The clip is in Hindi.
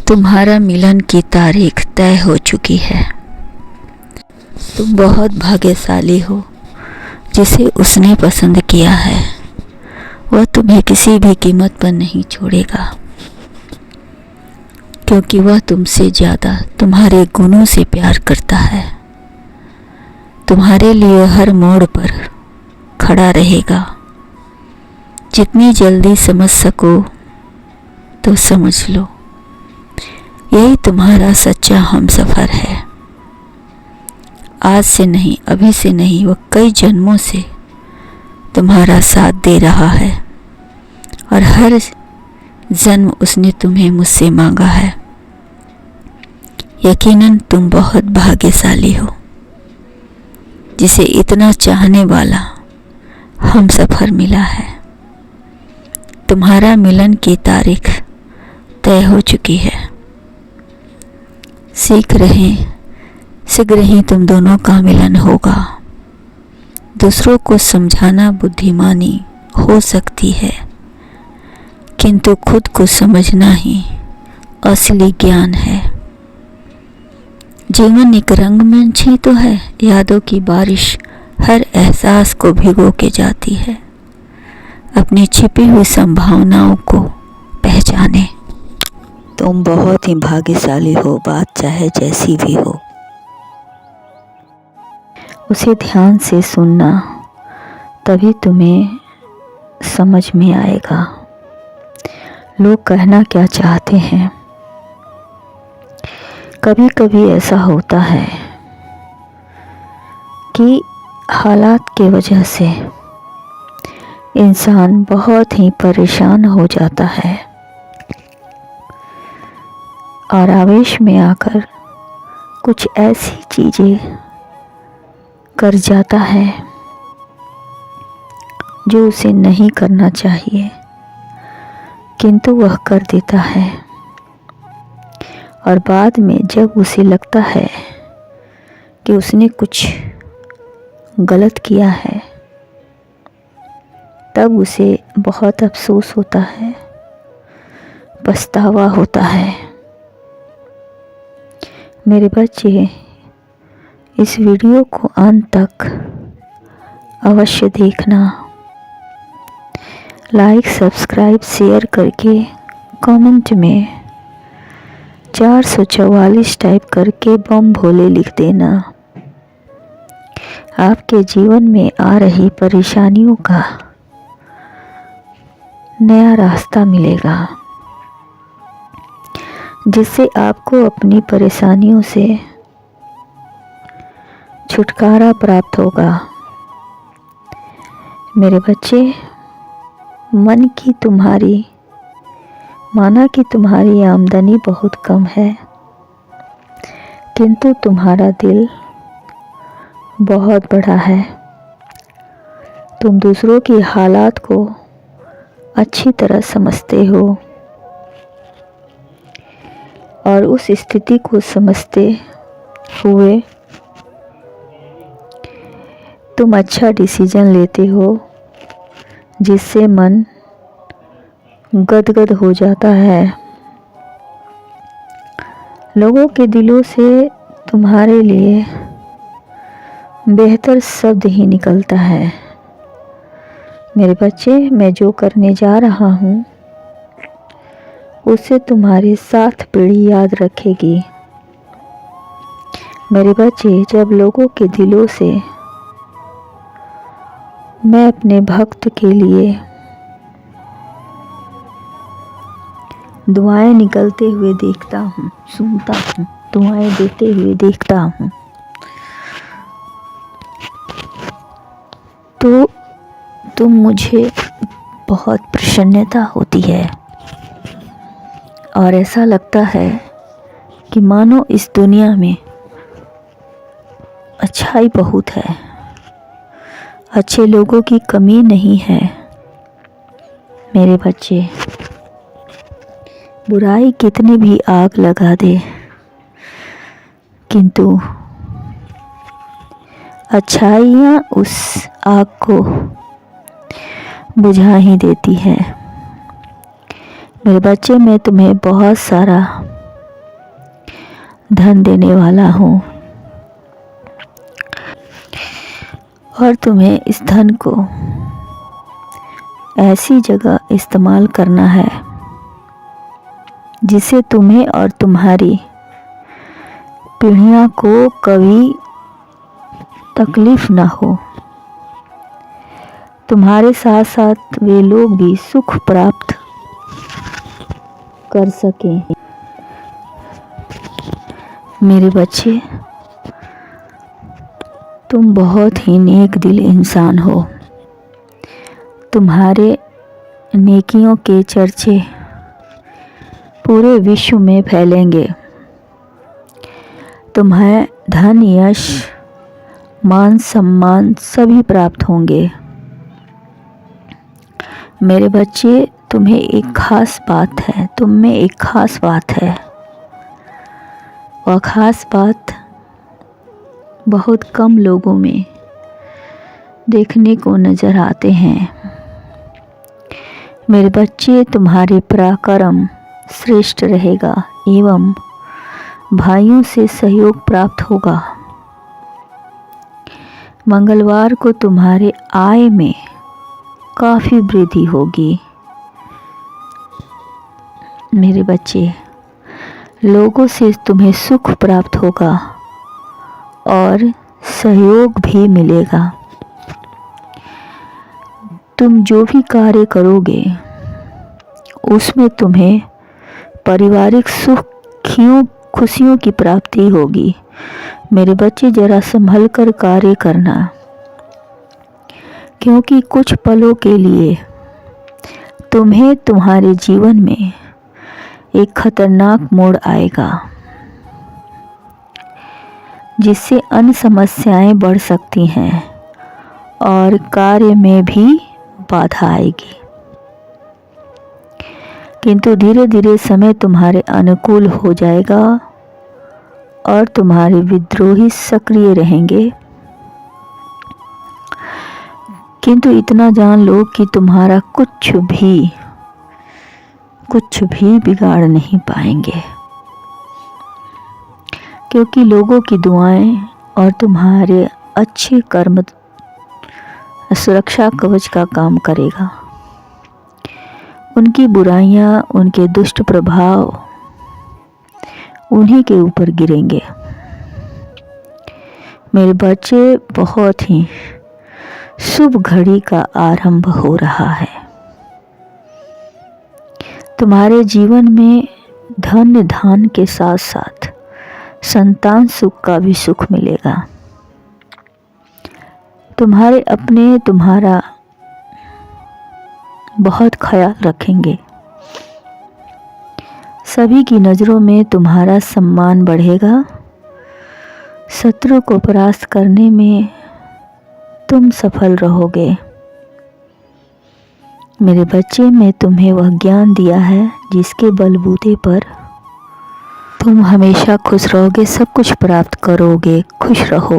तुम्हारा मिलन की तारीख तय हो चुकी है। तुम बहुत भाग्यशाली हो जिसे उसने पसंद किया है। वह तुम्हें किसी भी कीमत पर नहीं छोड़ेगा, क्योंकि वह तुमसे ज़्यादा तुम्हारे गुणों से प्यार करता है। तुम्हारे लिए हर मोड़ पर खड़ा रहेगा। जितनी जल्दी समझ सको तो समझ लो, यही तुम्हारा सच्चा हमसफ़र है। आज से नहीं, अभी से नहीं, वह कई जन्मों से तुम्हारा साथ दे रहा है और हर जन्म उसने तुम्हें मुझसे मांगा है। यकीनन तुम बहुत भाग्यशाली हो जिसे इतना चाहने वाला हमसफ़र मिला है। तुम्हारा मिलन की तारीख तय हो चुकी है। शीघ्र ही तुम दोनों का मिलन होगा। दूसरों को समझाना बुद्धिमानी हो सकती है, किंतु खुद को समझना ही असली ज्ञान है। जीवन एक रंगमंच ही तो है। यादों की बारिश हर एहसास को भिगो के जाती है। अपनी छिपी हुई संभावनाओं को पहचाने। तुम बहुत ही भाग्यशाली हो, बात चाहे जैसी भी हो। उसे ध्यान से सुनना, तभी तुम्हें समझ में आएगा लोग कहना क्या चाहते हैं। कभी कभी ऐसा होता है कि हालात के वजह से इंसान बहुत ही परेशान हो जाता है और आवेश में आकर कुछ ऐसी चीज़ें कर जाता है जो उसे नहीं करना चाहिए, किंतु वह कर देता है। और बाद में जब उसे लगता है कि उसने कुछ गलत किया है, तब उसे बहुत अफसोस होता है, पछतावा होता है। मेरे बच्चे, इस वीडियो को अंत तक अवश्य देखना। लाइक, सब्सक्राइब, शेयर करके कमेंट में 444 टाइप करके बम भोले लिख देना। आपके जीवन में आ रही परेशानियों का नया रास्ता मिलेगा, जिससे आपको अपनी परेशानियों से छुटकारा प्राप्त होगा। मेरे बच्चे, माना कि तुम्हारी आमदनी बहुत कम है, किंतु तुम्हारा दिल बहुत बड़ा है। तुम दूसरों की हालात को अच्छी तरह समझते हो और उस स्थिति को समझते हुए तुम अच्छा डिसीजन लेते हो, जिससे मन गदगद हो जाता है। लोगों के दिलों से तुम्हारे लिए बेहतर शब्द ही निकलता है। मेरे बच्चे, मैं जो करने जा रहा हूँ उसे तुम्हारी 7 पीढ़ी याद रखेगी। मेरे बच्चे, जब लोगों के दिलों से मैं अपने भक्त के लिए दुआएं निकलते हुए देखता हूँ, सुनता हूँ, दुआएं देते हुए देखता हूँ, तो तुम मुझे बहुत प्रसन्नता होती है और ऐसा लगता है कि मानो इस दुनिया में अच्छाई बहुत है, अच्छे लोगों की कमी नहीं है। मेरे बच्चे, बुराई कितनी भी आग लगा दे, किंतु अच्छाइयाँ उस आग को बुझा ही देती है। मेरे बच्चे, मैं तुम्हें बहुत सारा धन देने वाला हूँ और तुम्हें इस धन को ऐसी जगह इस्तेमाल करना है जिससे तुम्हें और तुम्हारी पीढ़ियों को कभी तकलीफ ना हो। तुम्हारे साथ साथ वे लोग भी सुख प्राप्त कर सकें। मेरे बच्चे, तुम बहुत ही नेक दिल इंसान हो। तुम्हारे नेकियों के चर्चे पूरे विश्व में फैलेंगे। तुम्हें धन, यश, मान सम्मान सभी प्राप्त होंगे। मेरे बच्चे, तुम्हें एक खास बात है, तुम में एक खास बात है। वह खास बात बहुत कम लोगों में देखने को नज़र आते हैं। मेरे बच्चे, तुम्हारे पराक्रम श्रेष्ठ रहेगा एवं भाइयों से सहयोग प्राप्त होगा। मंगलवार को तुम्हारे आय में काफ़ी वृद्धि होगी। मेरे बच्चे, लोगों से तुम्हें सुख प्राप्त होगा और सहयोग भी मिलेगा। तुम जो भी कार्य करोगे उसमें तुम्हें पारिवारिक खुशियों की प्राप्ति होगी। मेरे बच्चे, जरा संभल कर कार्य करना, क्योंकि कुछ पलों के लिए तुम्हें तुम्हारे जीवन में एक खतरनाक मोड़ आएगा जिससे अन्य समस्याएं बढ़ सकती हैं और कार्य में भी बाधा आएगी। किंतु धीरे धीरे समय तुम्हारे अनुकूल हो जाएगा और तुम्हारे विद्रोही सक्रिय रहेंगे। किंतु इतना जान लो कि तुम्हारा कुछ भी बिगाड़ नहीं पाएंगे, क्योंकि लोगों की दुआएं और तुम्हारे अच्छे कर्म सुरक्षा कवच का काम करेगा। उनकी बुराइयां, उनके दुष्ट प्रभाव उन्हीं के ऊपर गिरेंगे। मेरे बच्चे, बहुत ही शुभ घड़ी का आरंभ हो रहा है। तुम्हारे जीवन में धन्य धान के साथ साथ संतान सुख का भी सुख मिलेगा। तुम्हारे अपने तुम्हारा बहुत ख्याल रखेंगे। सभी की नज़रों में तुम्हारा सम्मान बढ़ेगा। शत्रु को परास्त करने में तुम सफल रहोगे। मेरे बच्चे, मैं तुम्हें वह ज्ञान दिया है जिसके बलबूते पर तुम हमेशा खुश रहोगे, सब कुछ प्राप्त करोगे। खुश रहो।